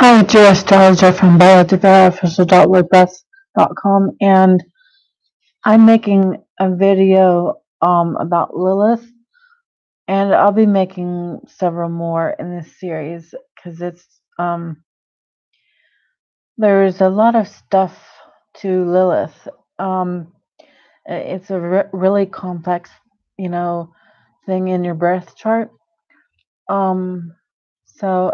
Hi, Dear Astrologer from biodiverofficial.wordpress.com, and I'm making a video about Lilith, and I'll be making several more in this series because there's a lot of stuff to Lilith. It's a really complex, thing in your birth chart. So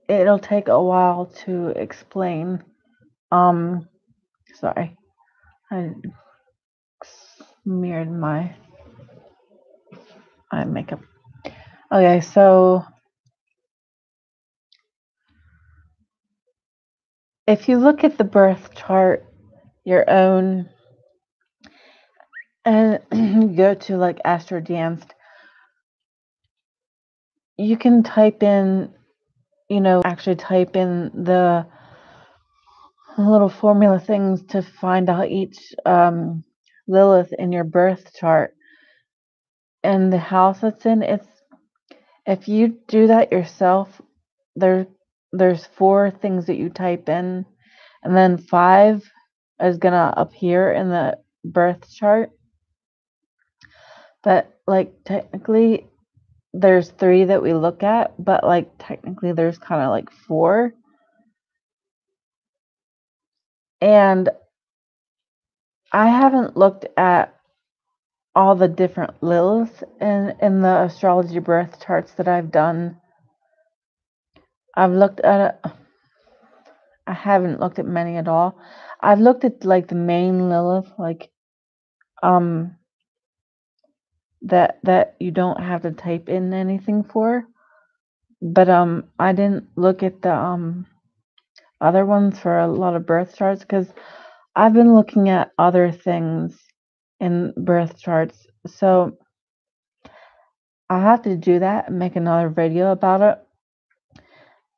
it'll take a while to explain. Sorry, I smeared my eye makeup. Okay, so if you look at the birth chart, your own, and you go to like Astro Danced, you can type in, actually type in the little formula things to find out each Lilith in your birth chart and the house it's in. If you do that yourself, there's 4 things that you type in, and then 5 is gonna appear in the birth chart. But like technically there's 3 that we look at, but like technically there's kind of like 4. And I haven't looked at all the different Liliths in the astrology birth charts that I've done. I've looked at it. I haven't looked at many at all. I've looked at like the main Lilith, like that you don't have to type in anything for. But I didn't look at the other ones for a lot of birth charts because I've been looking at other things in birth charts. So I have to do that and make another video about it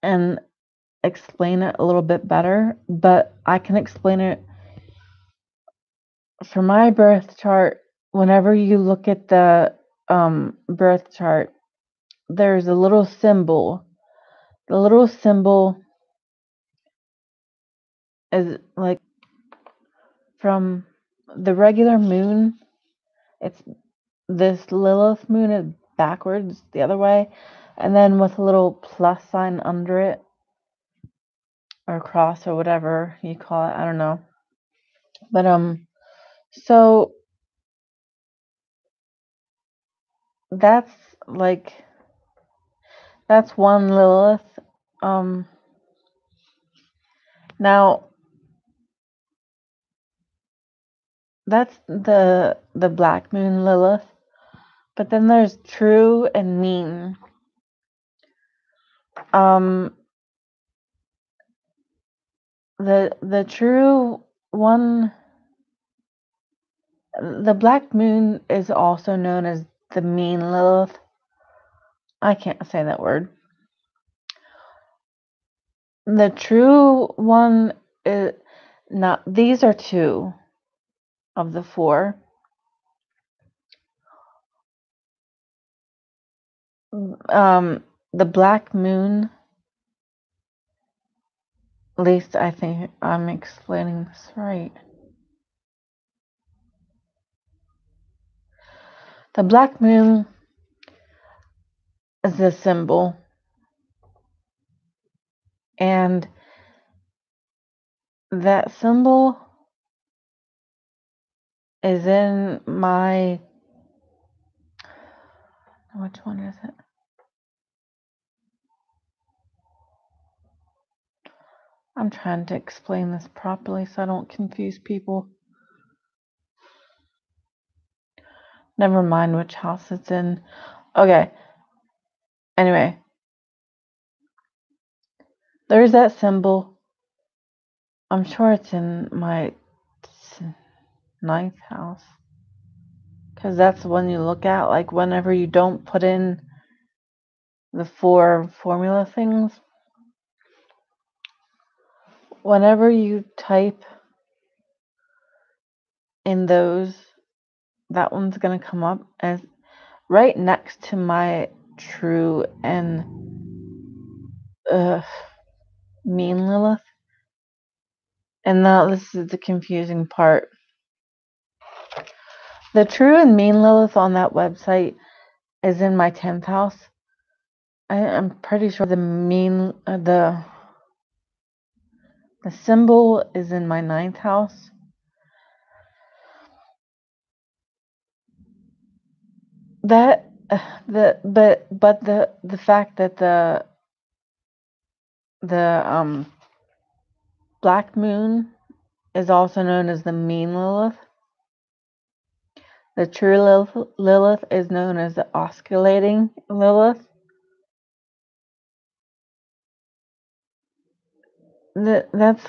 and explain it a little bit better. But I can explain it for my birth chart. Whenever you look at the birth chart, there's a little symbol. The little symbol is like from the regular moon. It's this Lilith moon is backwards the other way, and then with a little plus sign under it, or cross, or whatever you call it. I don't know. But so that's that's one Lilith. Now that's the black moon Lilith. But then there's true and mean. The true one, the black moon, is also known as the mean Lilith. I can't say that word. The true one is not. These are 2 of the 4. The black moon, at least I think I'm explaining this right. The black moon is a symbol, and that symbol is in my, which one is it? I'm trying to explain this properly so I don't confuse people. Never mind which house it's in. Okay. Anyway, there's that symbol. I'm sure it's in my 9th house, because that's the one you look at, like whenever you don't put in the 4 formula things. Whenever you type in those, that one's going to come up as right next to my true and mean Lilith. And now this is the confusing part. The true and mean Lilith on that website is in my 10th house. I'm pretty sure the symbol is in my 9th house. That the fact that the black moon is also known as the mean Lilith. The true Lilith is known as the oscillating Lilith. That's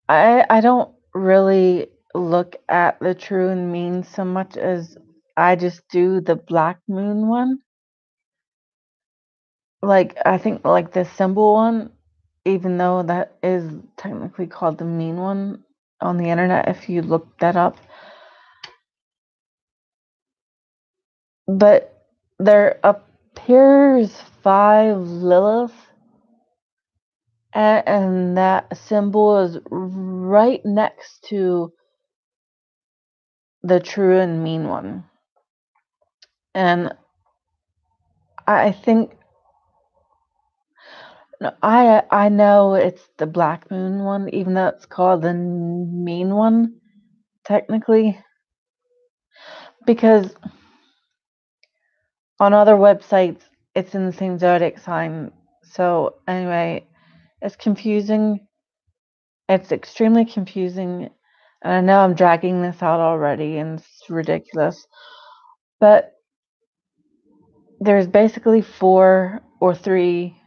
I don't really look at the true and mean so much as I just do the black moon one. Like I think like the symbol one, even though that is technically called the mean one on the internet if you look that up. But there appears 5 Lilith, and that symbol is right next to the true and mean one. And I think I know it's the black moon one, even though it's called the mean one, technically, because on other websites it's in the same zodiac sign. So anyway, it's confusing. It's extremely confusing, and I know I'm dragging this out already, and it's ridiculous. But there's basically 4 or 3.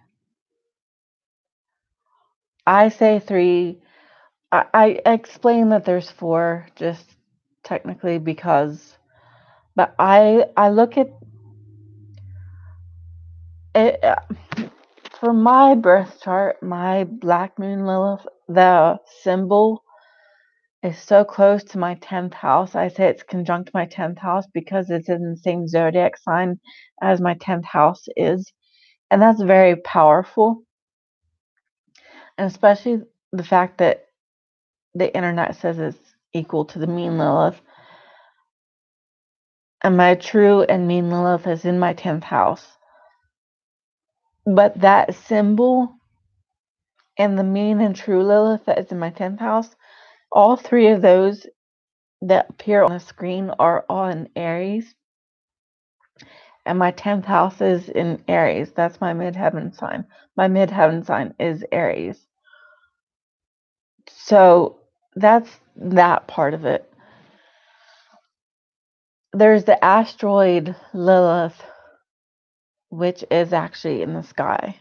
I say 3. I explain that there's 4 just technically because, but I look at it for my birth chart, my black moon Lilith, the symbol is so close to my 10th house. I say it's conjunct my 10th house because it's in the same zodiac sign as my 10th house is. And that's very powerful. And especially the fact that the internet says it's equal to the mean Lilith. And my true and mean Lilith is in my 10th house. But that symbol and the mean and true Lilith that is in my 10th house, all 3 of those that appear on the screen are all in Aries. And my 10th house is in Aries. That's my midheaven sign. My midheaven sign is Aries. So that's that part of it. There's the asteroid Lilith, which is actually in the sky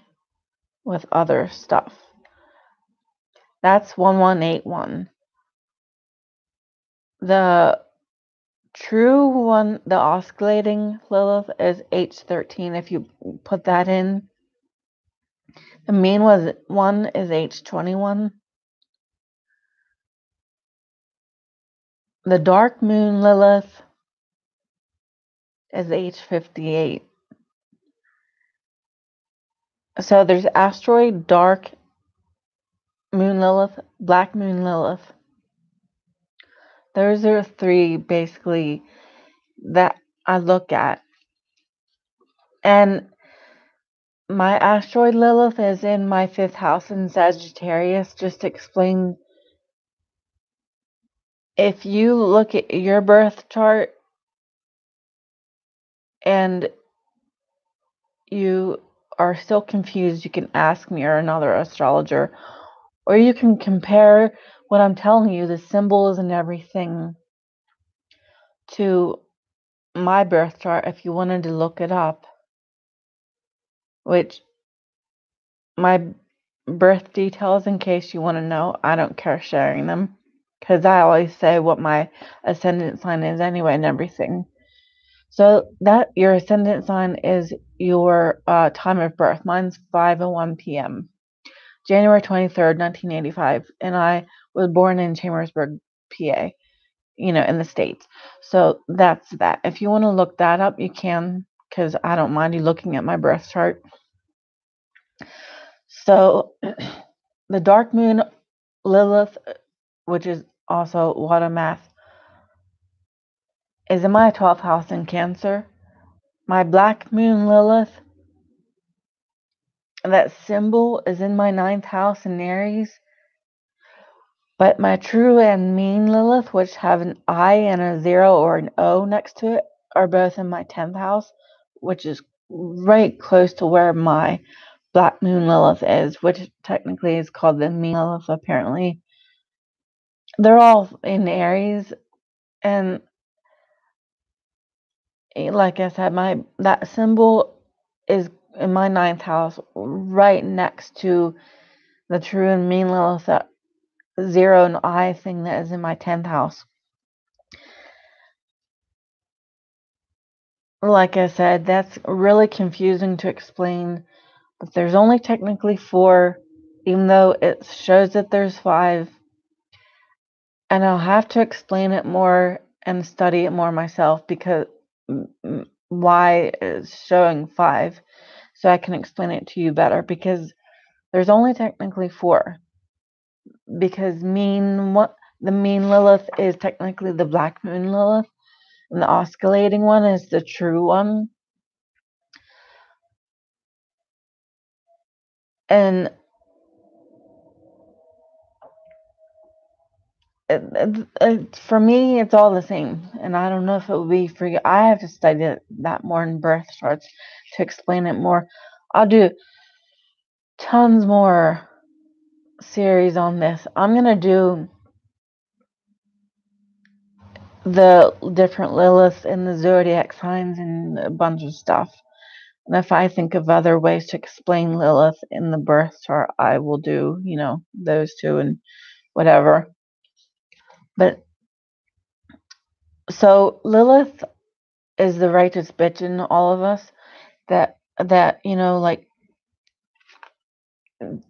with other stuff. That's 1181. The true one, the oscillating Lilith, is H13. If you put that in, the mean one is H21. The dark moon Lilith is H58. So there's asteroid, dark moon Lilith, black moon Lilith. Those are 3 basically that I look at. And my asteroid Lilith is in my 5th house in Sagittarius. Just to explain, if you look at your birth chart and you are still confused, you can ask me or another astrologer, or you can compare what I'm telling you, the symbols and everything, to my birth chart if you wanted to look it up, which my birth details, in case you want to know, I don't care sharing them because I always say what my ascendant sign is anyway and everything. So that your ascendant sign is your time of birth. Mine's 5:01 p.m. January 23rd, 1985, and I was born in Chambersburg, PA, in the States. So that's that. If you want to look that up, you can, because I don't mind you looking at my birth chart. So the dark moon Lilith, which is also water math, is in my 12th house in Cancer. My black moon Lilith, that symbol is in my 9th house in Aries. But my true and mean Lilith, which have an I and a 0 or an O next to it, are both in my 10th house, which is right close to where my black moon Lilith is, which technically is called the mean Lilith, apparently. They're all in Aries, and like I said, that symbol is in my 9th house, right next to the true and mean Lilith, that 0 and I thing that is in my 10th house. Like I said, that's really confusing to explain, but there's only technically 4, even though it shows that there's 5. And I'll have to explain it more and study it more myself, because why it's showing 5, so I can explain it to you better, because there's only technically 4. Because the mean Lilith is technically the black moon Lilith, and the oscillating one is the true one. And for me, it's all the same, and I don't know if it will be for you. I have to study that more in birth charts to explain it more. I'll do tons more series on this. I'm gonna do the different Liliths in the zodiac signs and a bunch of stuff. And if I think of other ways to explain Lilith in the birth chart, I will do, those two and whatever. But so Lilith is the righteous bitch in all of us, that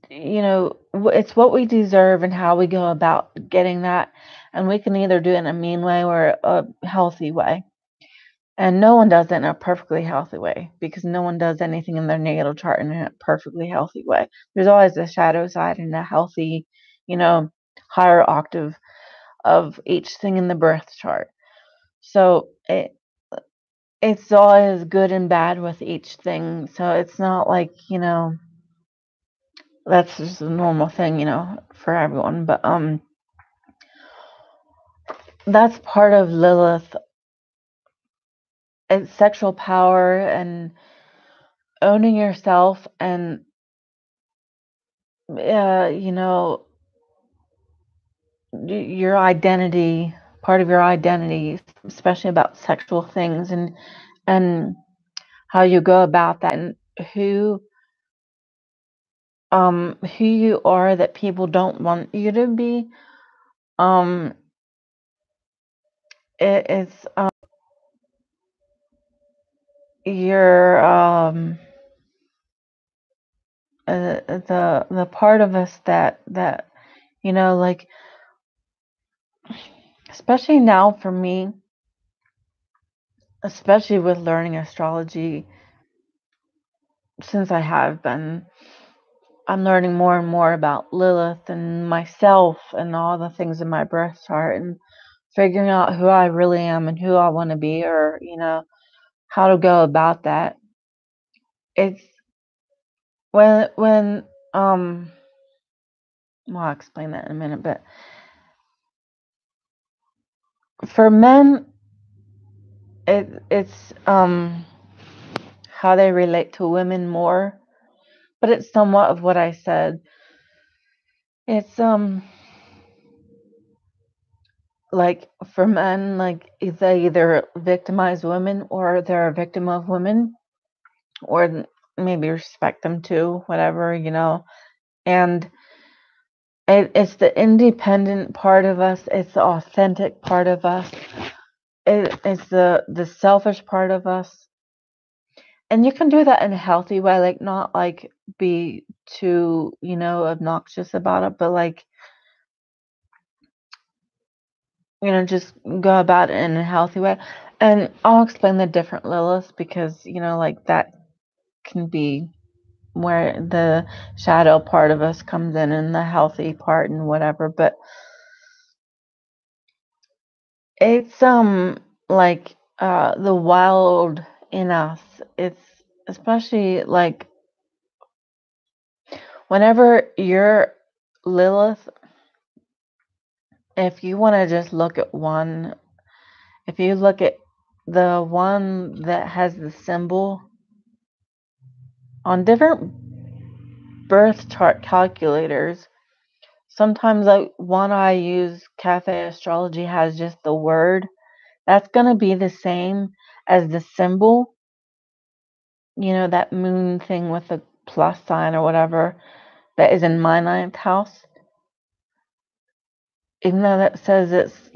it's what we deserve and how we go about getting that. And we can either do it in a mean way or a healthy way. And no one does it in a perfectly healthy way, because no one does anything in their natal chart in a perfectly healthy way. There's always a shadow side and a healthy, higher octave of each thing in the birth chart. So it's always good and bad with each thing. So it's not like, that's just a normal thing, for everyone. But that's part of Lilith. It's sexual power and owning yourself, and your identity, part of your identity, especially about sexual things, and how you go about that, and who you are that people don't want you to be. It's your the part of us that like, especially now for me, especially with learning astrology, since I'm learning more and more about Lilith and myself and all the things in my birth chart, and figuring out who I really am and who I want to be, or how to go about that. It's when well, I'll explain that in a minute, but for men, it's how they relate to women more, but it's somewhat of what I said. It's like, for men, like, they either victimize women or they're a victim of women, or maybe respect them too, whatever, and it's the independent part of us, it's the authentic part of us, it's the selfish part of us. And you can do that in a healthy way, like, not like be too, obnoxious about it, but like, just go about it in a healthy way. And I'll explain the different Liliths because, like that can be where the shadow part of us comes in and the healthy part and whatever. But it's like the wild in us. It's especially like whenever you're Lilith, if you want to just look at one, if you look at the one that has the symbol on different birth chart calculators, sometimes like one I use, Cafe Astrology, has just the word. That's going to be the same as the symbol, that moon thing with the plus sign or whatever that is in my 9th house. Even though that says it's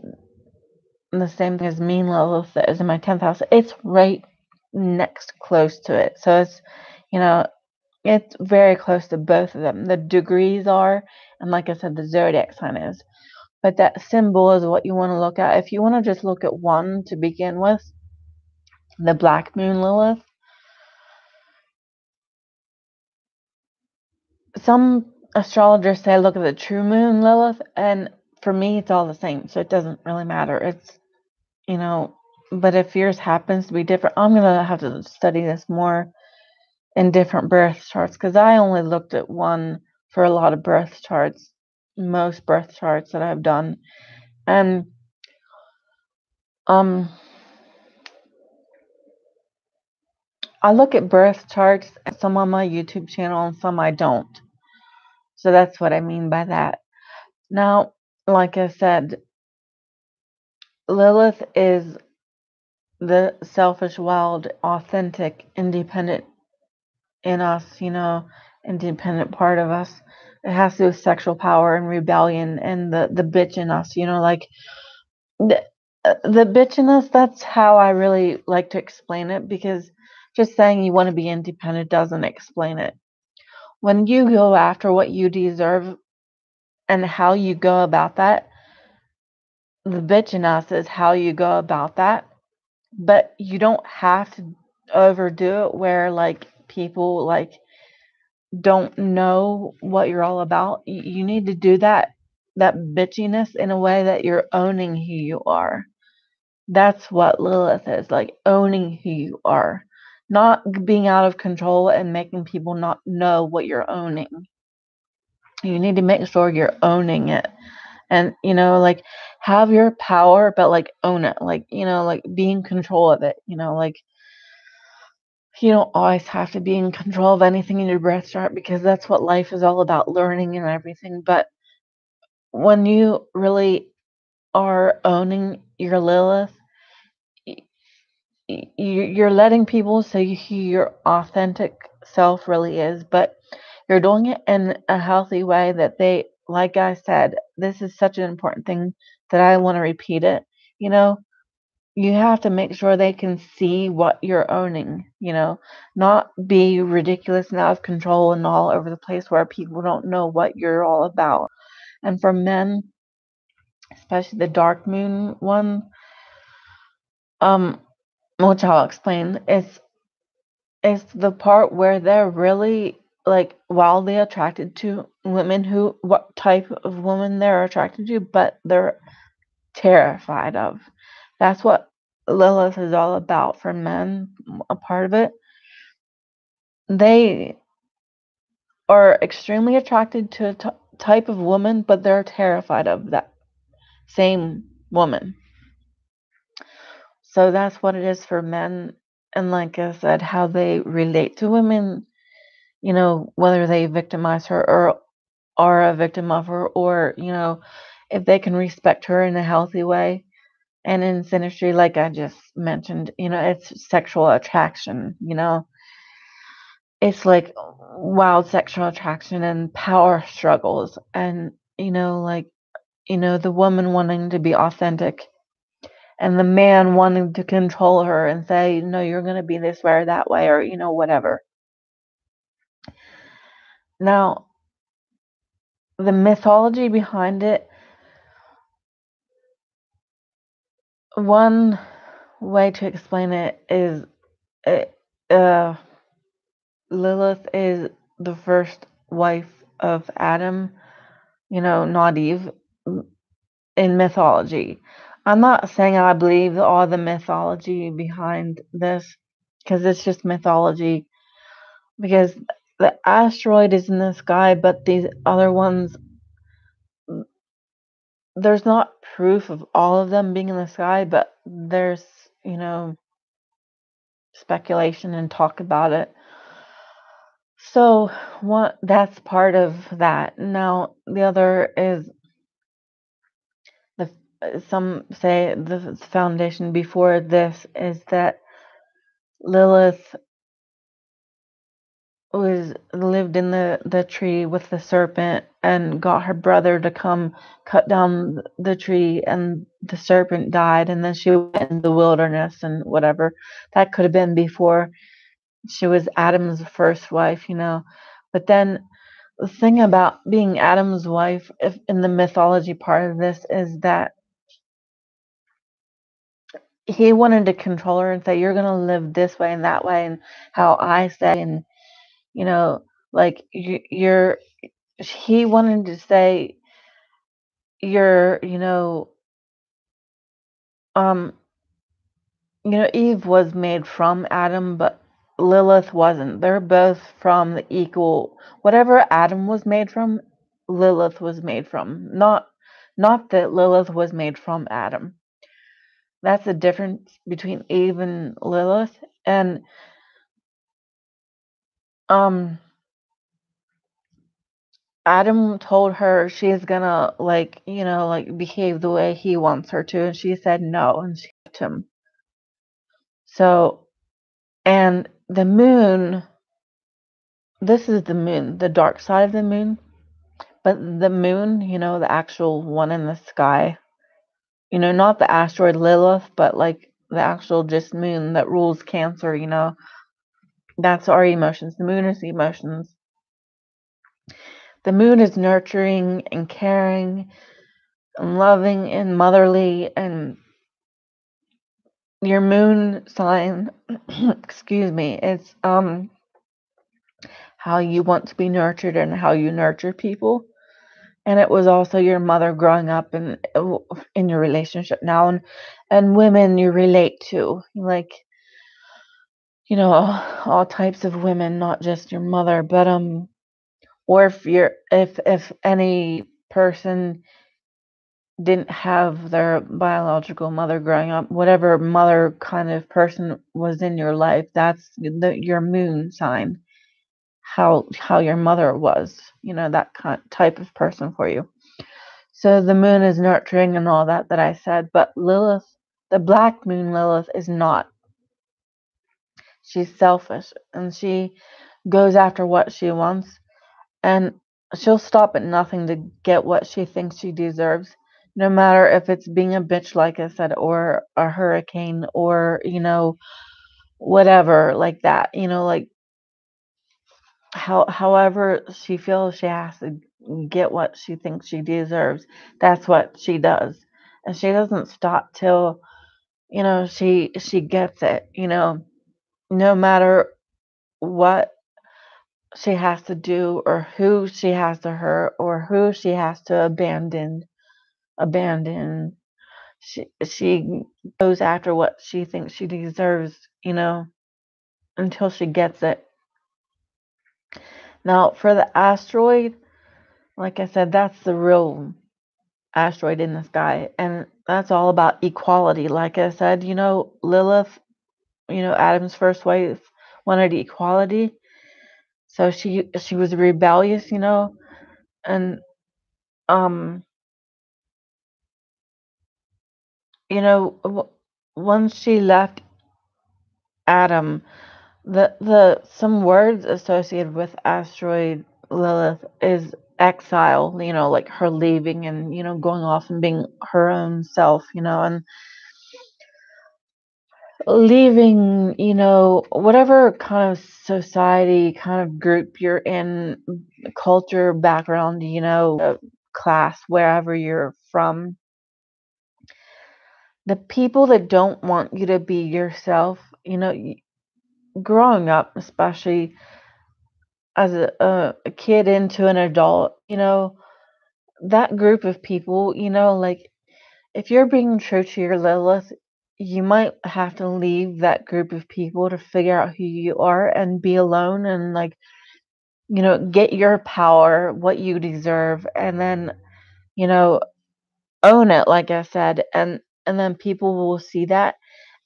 the same thing as mean Lilith that is in my 10th house, it's right next close to it. So it's very close to both of them. The degrees are, and like I said, the zodiac sign is. But that symbol is what you want to look at. If you want to just look at one to begin with, the black moon Lilith, some astrologers say look at the true moon Lilith, and for me it's all the same, so it doesn't really matter. It's, but if yours happens to be different, I'm going to have to study this more in different birth charts because I only looked at one for a lot of birth charts, most birth charts that I've done. And I look at birth charts, some on my YouTube channel and some I don't. So that's what I mean by that. Now, like I said, Lilith is the selfish, wild, authentic, independent in us, independent part of us. It has to do with sexual power and rebellion and the bitch in us, like the bitch in us. That's how I really like to explain it, because just saying you want to be independent doesn't explain it. When you go after what you deserve and how you go about that, the bitch in us is how you go about that. But you don't have to overdo it where like people like don't know what you're all about. You need to do that bitchiness in a way that you're owning who you are. That's what Lilith is, like owning who you are, not being out of control and making people not know what you're owning. You need to make sure you're owning it, and like have your power, but like own it, like like be in control of it. Like you don't always have to be in control of anything in your birth chart because that's what life is all about, learning and everything. But when you really are owning your Lilith, you're letting people see who your authentic self really is, but you're doing it in a healthy way that they, like I said, this is such an important thing that I want to repeat it. You have to make sure they can see what you're owning, not be ridiculous and out of control and all over the place where people don't know what you're all about. And for men, especially the dark moon one, which I'll explain, it's the part where they're really like wildly attracted to women, who what type of woman they're attracted to, but they're terrified of. That's what Lilith is all about for men, a part of it. They are extremely attracted to a type of woman, but they're terrified of that same woman. So that's what it is for men. And like I said, how they relate to women, whether they victimize her or are a victim of her, or, if they can respect her in a healthy way. And in synastry, like I just mentioned, it's sexual attraction, it's like wild sexual attraction and power struggles. And, like, the woman wanting to be authentic and the man wanting to control her and say, no, you're going to be this way or that way, or, whatever. Now, the mythology behind it, one way to explain it is it, uh, Lilith is the first wife of Adam, not Eve, in mythology. I'm not saying I believe all the mythology behind this, because it's just mythology. Because the asteroid is in the sky, but these other ones, there's not proof of all of them being in the sky, but there's, speculation and talk about it. So that's part of that. Now the other is the some say the foundation before this is that Lilith lived in the tree with the serpent and got her brother to come cut down the tree, and the serpent died, and then she went in the wilderness and whatever. That could have been before she was Adam's first wife, But then the thing about being Adam's wife, if in the mythology part of this, is that he wanted to control her and say, you're going to live this way and that way and how I say, and like you're he wanted to say you're um Eve was made from Adam, but Lilith wasn't. They're both from the equal, whatever Adam was made from, Lilith was made from. Not that Lilith was made from Adam. That's the difference between Eve and Lilith. And um Adam told her she's gonna behave the way he wants her to, and she said no, and she left him. So, and the moon, this is the moon, the dark side of the moon, but the moon, the actual one in the sky, not the asteroid Lilith, but like the actual just moon that rules Cancer, that's our emotions. The moon is the emotions. The moon is nurturing and caring and loving and motherly, and your moon sign, excuse me, it's how you want to be nurtured and how you nurture people. And it was also your mother growing up in your relationship now, and women you relate to, like, all types of women, not just your mother, but or if any person didn't have their biological mother growing up, whatever mother kind of person was in your life, that's your moon sign, how your mother was, that type of person for you. So the moon is nurturing and all that I said, but Lilith, the black moon Lilith, is not. She's selfish, and she goes after what she wants, and she'll stop at nothing to get what she thinks she deserves, no matter if it's being a bitch, like I said, or a hurricane, or whatever, like that, like however she feels she has to get what she thinks she deserves. That's what she does, and she doesn't stop till she gets it, no matter what she has to do, or who she has to hurt, or who she has to abandon. She goes after what she thinks she deserves, until she gets it. Now, for the asteroid, like I said, that's the real asteroid in the sky, and that's all about equality. Like I said, Lilith, Adam's first wife, wanted equality, so she was rebellious, and um once she left Adam, the some words associated with asteroid Lilith is exile, like her leaving and going off and being her own self, and leaving, whatever kind of society, kind of group you're in, culture, background, class, wherever you're from. the people that don't want you to be yourself, growing up, especially as a kid into an adult, that group of people, like if you're being true to your Lilith, you might have to leave that group of people to figure out who you are and be alone and like, get your power, what you deserve, and then, you know, own it, like I said, and then people will see that.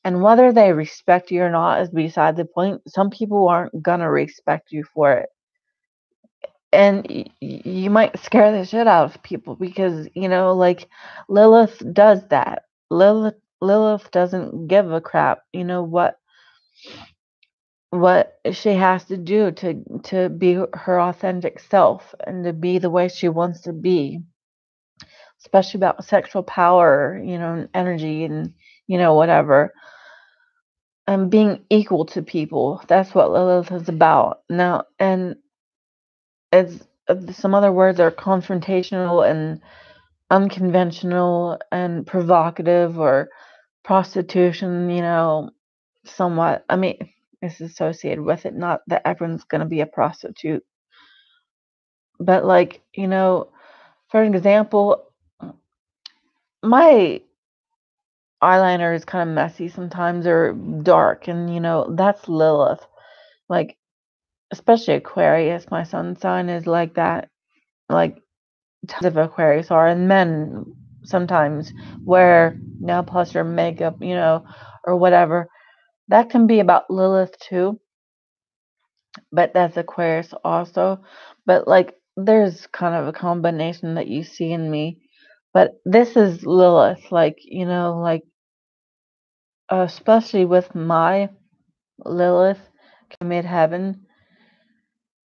And whether they respect you or not is beside the point. Some people aren't gonna respect you for it. And you might scare the shit out of people because, like Lilith does that. Lilith doesn't give a crap, what she has to do to be her authentic self and to be the way she wants to be, especially about sexual power, and energy and whatever. And being equal to people. That's what Lilith is about. Now, and it's some other words are confrontational and unconventional and provocative or prostitution, somewhat. I mean, it's associated with it, not that everyone's going to be a prostitute. But, like, for an example, my eyeliner is kind of messy sometimes or dark, and, that's Lilith. Like, especially Aquarius, my sun sign is like that. Like, tons of Aquarius are, and men sometimes wear nail polish or makeup, or whatever. That can be about Lilith too, but that's Aquarius also. But like, there's kind of a combination that you see in me. But this is Lilith, like, like, especially with my Lilith, midheaven,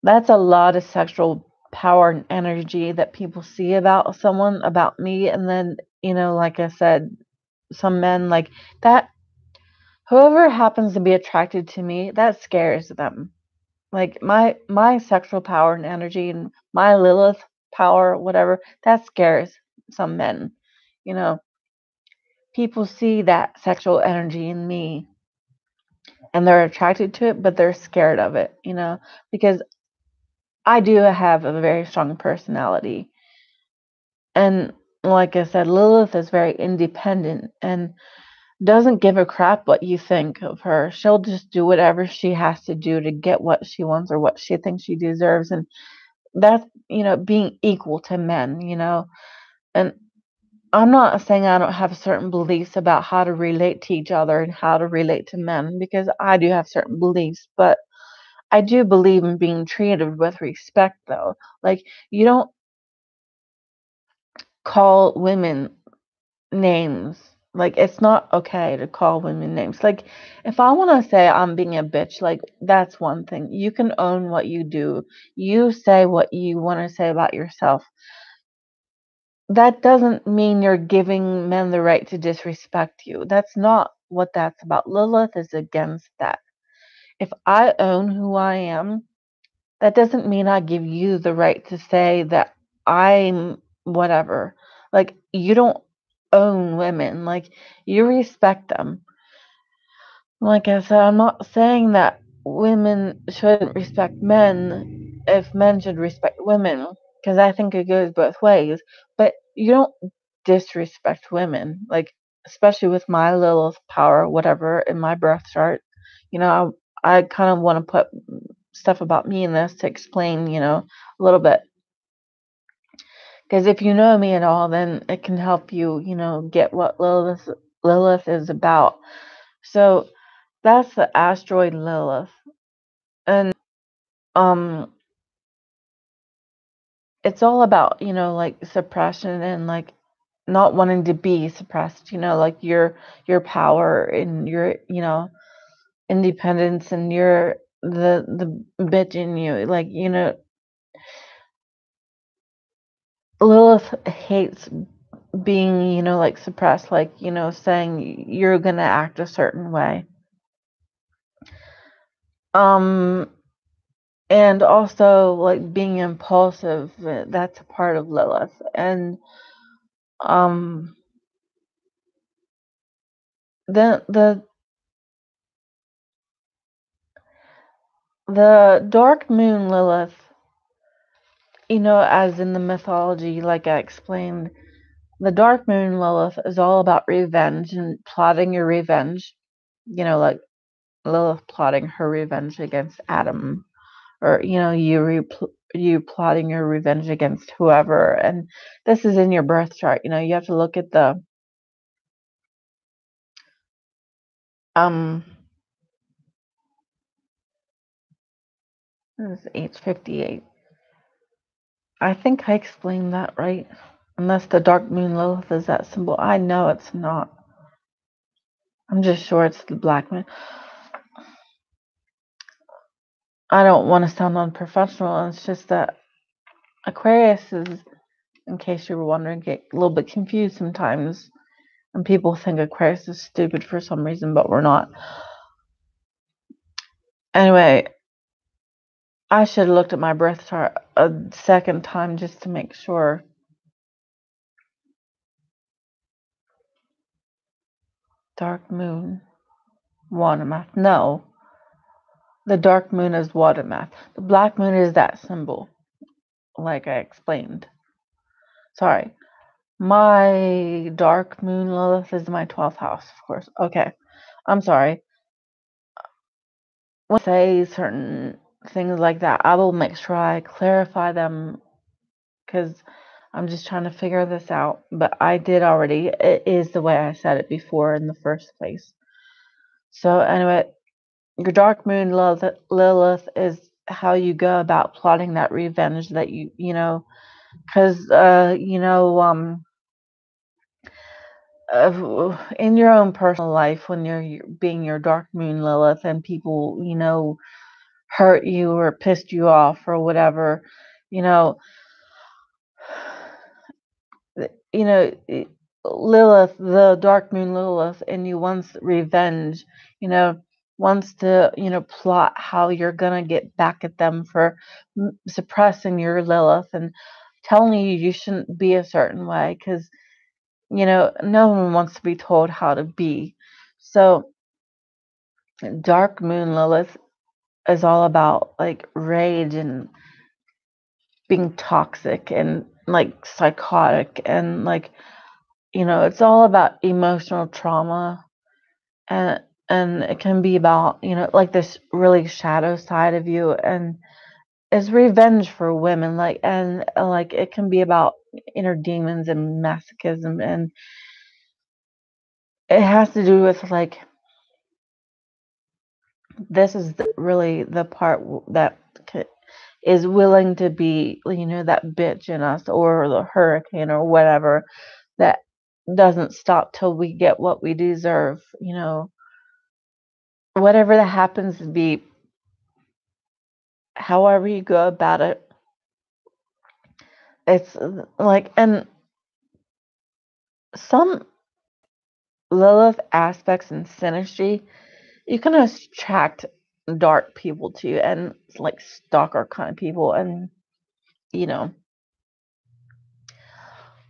that's a lot of sexual power and energy that people see about someone, about me. And then, like I said, some men like that, whoever happens to be attracted to me, that scares them. Like my sexual power and energy and my Lilith power, whatever, that scares some men. You know, people see that sexual energy in me and they're attracted to it, but they're scared of it, because I do have a very strong personality. And like I said, Lilith is very independent and doesn't give a crap what you think of her. She'll just do whatever she has to do to get what she wants or what she thinks she deserves. And that's, being equal to men, And I'm not saying I don't have certain beliefs about how to relate to each other and how to relate to men, because I do have certain beliefs, but I do believe in being treated with respect, though. Like, you don't call women names. Like, it's not okay to call women names. Like, if I want to say I'm being a bitch, like, that's one thing. You can own what you do. You say what you want to say about yourself. That doesn't mean you're giving men the right to disrespect you. That's not what that's about. Lilith is against that. If I own who I am, that doesn't mean I give you the right to say that I'm whatever. Like, you don't own women. Like, you respect them. Like I said, I'm not saying that women shouldn't respect men if men should respect women, because I think it goes both ways. But you don't disrespect women, like, especially with my Lilith power, whatever, in my birth chart. I kind of want to put stuff about me in this to explain, a little bit. Because if you know me at all, then it can help you, get what Lilith is about. So that's the asteroid Lilith. And um it's all about, like suppression and like not wanting to be suppressed, like your power and your, independence and your the bitch in you. Like, Lilith hates being, like suppressed, like, saying you're gonna act a certain way. Um and also like being impulsive, that's a part of Lilith. And um the the dark moon Lilith, as in the mythology, like I explained, the dark moon Lilith is all about revenge and plotting your revenge. Like Lilith plotting her revenge against Adam, or you plotting your revenge against whoever. And this is in your birth chart. You have to look at the this is 858. I think I explained that right. Unless the dark moon Lilith is that symbol. I know it's not. I'm just sure it's the black moon. I don't want to sound unprofessional. It's just that Aquarius is, in case you were wondering, get a little bit confused sometimes. And people think Aquarius is stupid for some reason, but we're not. Anyway, I should have looked at my birth chart a second time just to make sure. Dark moon, water math. No, the dark moon is water math. The black moon is that symbol, like I explained. Sorry. My dark moon Lilith is my 12th house, of course. Okay. I'm sorry. When I say certain things like that, I will make sure I clarify them because I'm just trying to figure this out. But I did already. It is the way I said it before in the first place. So anyway, your dark moon Lilith is how you go about plotting that revenge that because in your own personal life, when you're being your dark moon Lilith and people hurt you or pissed you off or whatever, you know Lilith, the dark moon Lilith, and you wants revenge, wants to plot how you're gonna get back at them for suppressing your Lilith and telling you shouldn't be a certain way, because no one wants to be told how to be. So dark moon Lilith is all about like rage and being toxic and like psychotic, and like it's all about emotional trauma, and it can be about like this really shadow side of you, and it's revenge for women, like, and like it can be about inner demons and masochism, and it has to do with like this is really the part that is willing to be that bitch in us, or the hurricane or whatever, that doesn't stop till we get what we deserve. Whatever that happens to be, however you go about it, it's like, and some Lilith aspects and synergy, you can attract dark people to you, and like stalker kind of people, and you know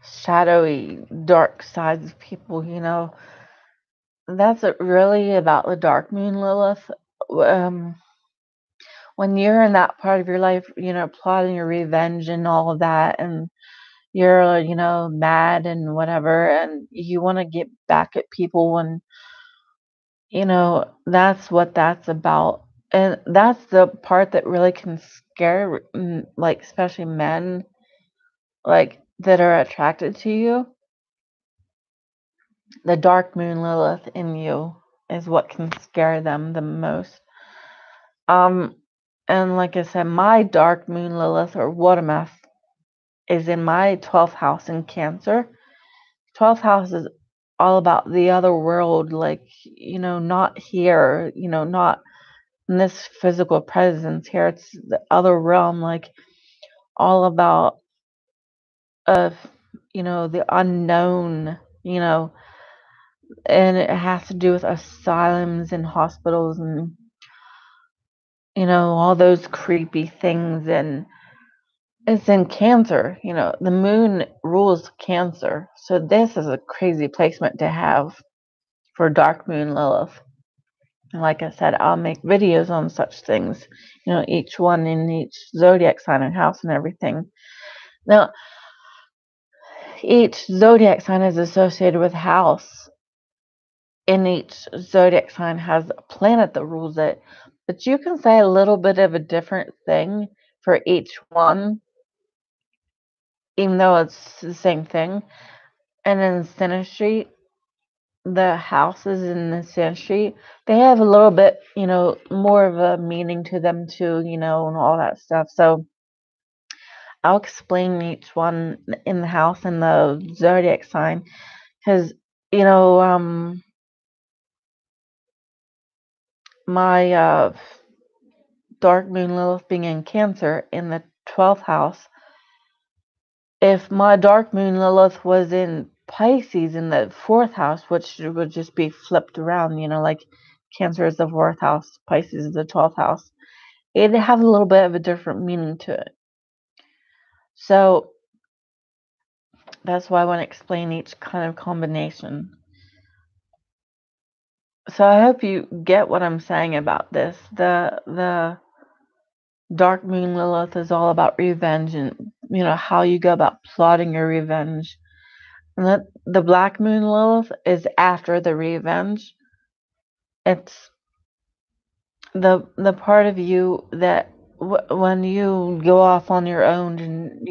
shadowy dark sides of people. That's really about the dark moon Lilith. um when you're in that part of your life, plotting your revenge and all of that, and you're mad and whatever, and you want to get back at people, and that's what that's about. And that's the part that really can scare, like, especially men, like, that are attracted to you. The dark moon Lilith in you is what can scare them the most. Um, and like I said, my dark moon Lilith, or Watermath, is in my 12th house in Cancer. 12th house is all about the other world, like, not here, not in this physical presence here. It's the other realm, like all about the unknown, and it has to do with asylums and hospitals and all those creepy things. And it's in Cancer. The moon rules Cancer, so this is a crazy placement to have. for dark moon Lilith. And like I said, I'll make videos on such things, each one in each zodiac sign and house and everything. Now, each zodiac sign is associated with house, and each zodiac sign has a planet that rules it. But you can say a little bit of a different thing for each one, even though it's the same thing. And in synastry, the houses in the synastry, they have a little bit, more of a meaning to them too, and all that stuff. So I'll explain each one in the house and the zodiac sign, because my dark moon Lilith being in Cancer in the 12th house. If my dark moon Lilith was in Pisces in the 4th house, which would just be flipped around, like Cancer is the 4th house, Pisces is the 12th house, it'd have a little bit of a different meaning to it. So that's why I want to explain each kind of combination. So I hope you get what I'm saying about this. The dark moon Lilith is all about revenge and how you go about plotting your revenge. And the black moon Lilith is after the revenge. It's the part of you that when you go off on your own and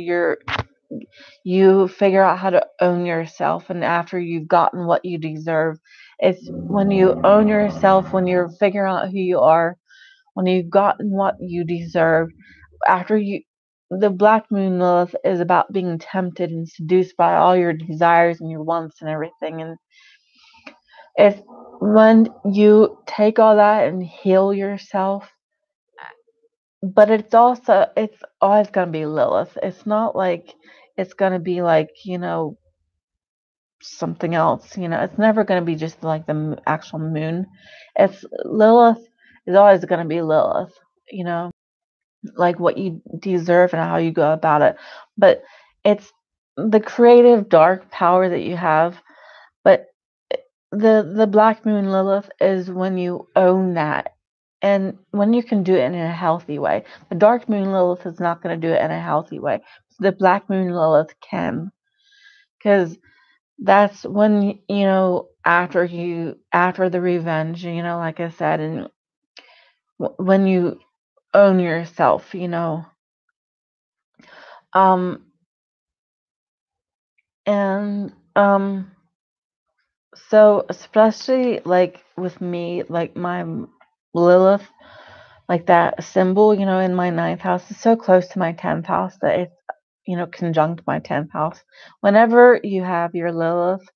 you figure out how to own yourself, and after you've gotten what you deserve, it's when you own yourself, when you're figuring out who you are, when you've gotten what you deserve, after the black moon Lilith is about being tempted and seduced by all your desires and your wants and everything. And it's when you take all that and heal yourself, but it's always going to be Lilith. It's not like it's going to be like, something else, it's never going to be just like the actual moon. It's Lilith is always going to be Lilith, like what you deserve and how you go about it. But it's the creative dark power that you have. But the black moon Lilith is when you own that, and when you can do it in a healthy way. The dark moon Lilith is not going to do it in a healthy way. The black moon Lilith can, because that's when after the revenge, like I said, and when you own yourself, and so especially like with me, like my Lilith, like that symbol, in my 9th house is so close to my 10th house that it's, conjunct my 10th house. Whenever you have your Lilith,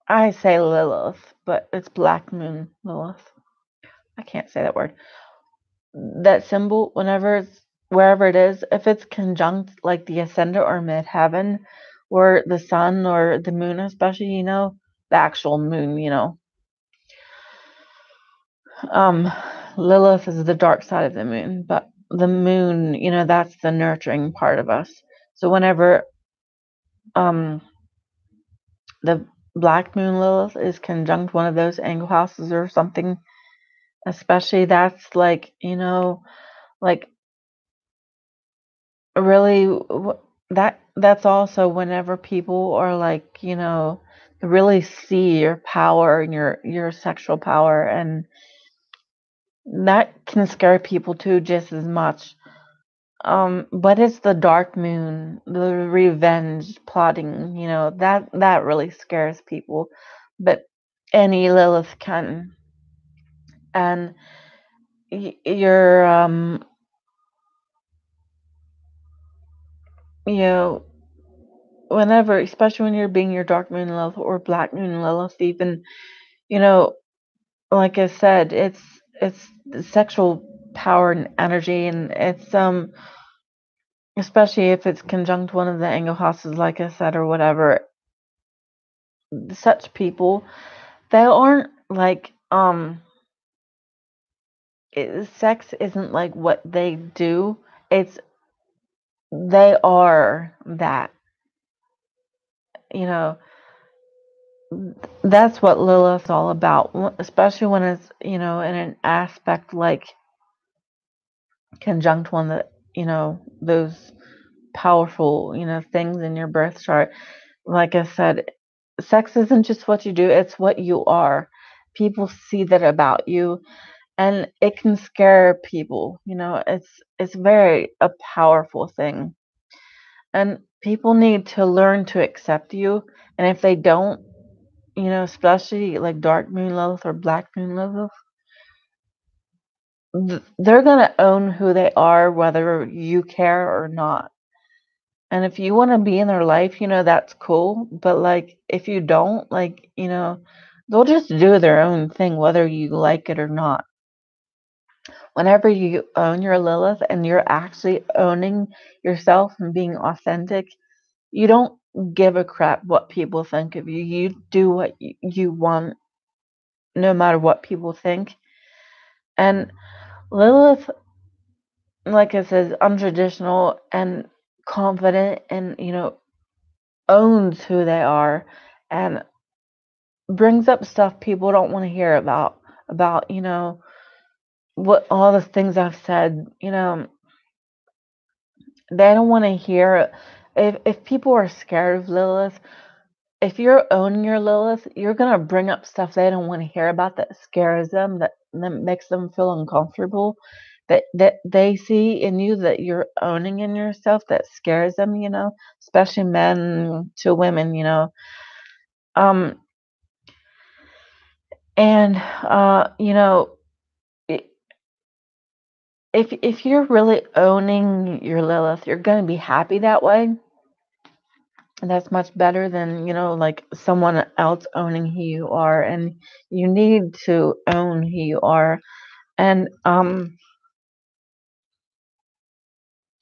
I say Lilith, but it's black moon Lilith. I can't say that word. That symbol, whenever it's wherever it is, if it's conjunct like the ascendant or midheaven or the sun or the moon, especially, the actual moon, Lilith is the dark side of the moon, but the moon, that's the nurturing part of us. So whenever the black moon Lilith is conjunct one of those angle houses or something, especially, that's like, like really that's also whenever people are like, really see your power and your sexual power, and that can scare people too just as much. But it's the dark moon, the revenge plotting, that really scares people. But any Lilith can. And you're you know whenever, especially when you're being your dark moon Lilith or black moon Lilith, even, like I said, it's the sexual power and energy, and it's especially if it's conjunct one of the angle houses, like I said, or whatever. Such people, they aren't like sex isn't like what they do. It's they are that, you know that's what Lilith's all about, especially when it's, in an aspect like conjunct one that, those powerful, things in your birth chart. Like I said, sex isn't just what you do, it's what you are. People see that about you, and it can scare people. It's very a powerful thing. And people need to learn to accept you. And if they don't, especially like dark moon Lilith or black moon Lilith, they're going to own who they are, whether you care or not. And if you want to be in their life, that's cool. But like, if you don't, like, they'll just do their own thing, whether you like it or not. Whenever you own your Lilith and you're actually owning yourself and being authentic, you don't give a crap what people think of you. You do what you want, no matter what people think. And Lilith, like I said, is untraditional and confident and, owns who they are and brings up stuff people don't want to hear about, what all the things I've said, they don't want to hear. If people are scared of Lilith, if you're owning your Lilith, you're gonna bring up stuff they don't want to hear about, that scares them, that makes them feel uncomfortable, that they see in you, that you're owning in yourself, that scares them, especially men to women, um and i- if you're really owning your Lilith, you're gonna be happy that way. And that's much better than, like someone else owning who you are. And you need to own who you are. And let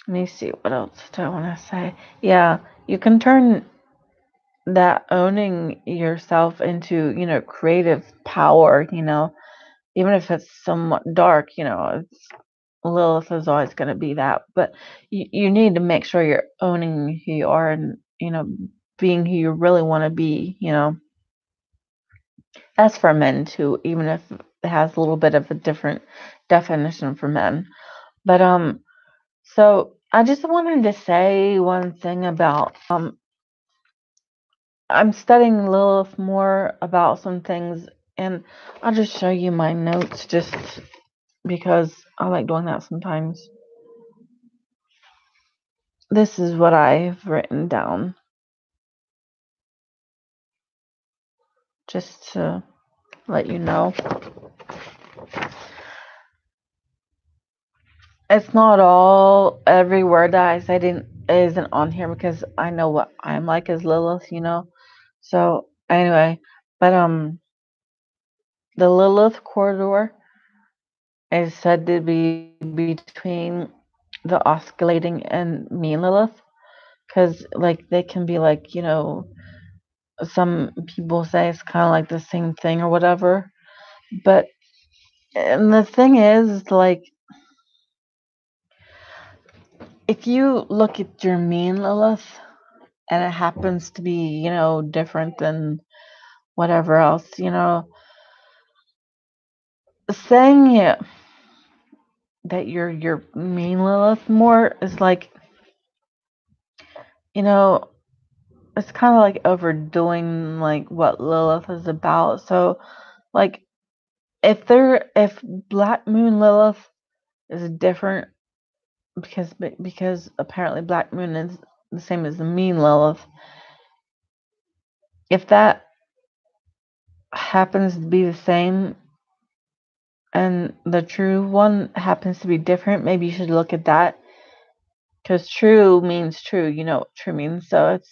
me see, what else do I want to say? Yeah, you can turn that owning yourself into, creative power, even if it's somewhat dark, it's Lilith is always going to be that. But you need to make sure you're owning who you are and, being who you really want to be, That's for men too, even if it has a little bit of a different definition for men. But so I just wanted to say one thing about I'm studying Lilith more about some things, and I'll just show you my notes just because I like doing that sometimes. This is what I've written down just to let you know. It's not all every word that I said isn't on here because I know what I'm like as Lilith, So anyway, but the Lilith corridor is said to be between the oscillating and mean Lilith, because like they can be like, some people say it's kind of like the same thing or whatever. But and the thing is, like, if you look at your mean Lilith and it happens to be, different than whatever else, saying that you're mean Lilith more is like, you know, it's kind of like overdoing like what Lilith is about. So like if Black Moon Lilith is different because apparently Black Moon is the same as the mean Lilith. If that happens to be the same and the true one happens to be different, maybe you should look at that, because true means true. You know what true means, so it's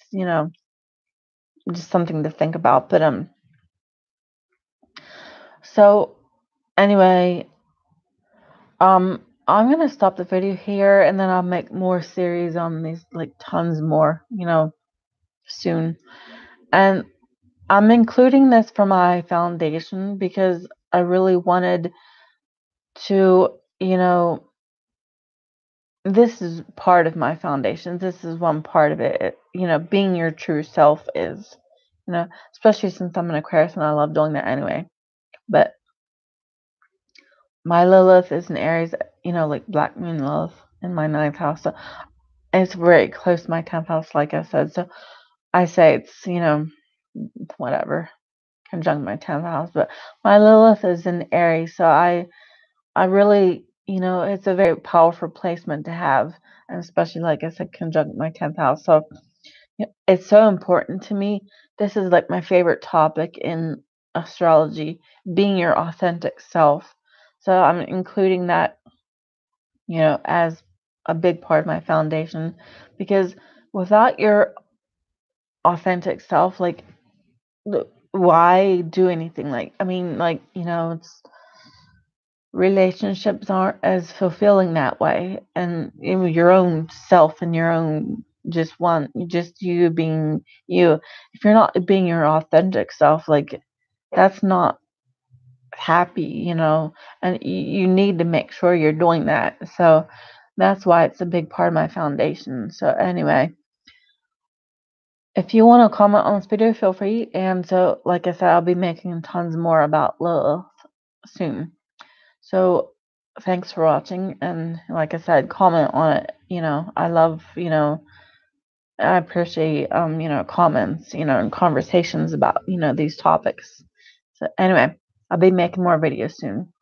just something to think about. But so anyway, I'm gonna stop the video here, and then I'll make more series on these, like tons more, soon. And I'm including this for my foundation because I really wanted to, this is part of my foundation. This is one part of it. Being your true self is, especially since I'm an Aquarius and I love doing that anyway. But my Lilith is in Aries, like Black Moon Lilith in my 9th house. So it's very close to my 10th house, like I said. So I say it's, whatever, conjunct my 10th house. But my Lilith is in Aries. So I really, it's a very powerful placement to have. And especially, like I said, conjunct my 10th house. So it's so important to me. This is like my favorite topic in astrology, being your authentic self. So I'm including that, as a big part of my foundation, because without your authentic self, like, why do anything? Like, I mean, like, it's relationships aren't as fulfilling that way, and your own self and your own just you being you. If you're not being your authentic self, like, that's not happy, and you need to make sure you're doing that. So that's why it's a big part of my foundation. So anyway, if you want to comment on this video, feel free. And so, like I said, I'll be making tons more about Lilith soon. So thanks for watching, and like I said, comment on it. I love, I appreciate comments, and conversations about, these topics. So anyway, I'll be making more videos soon.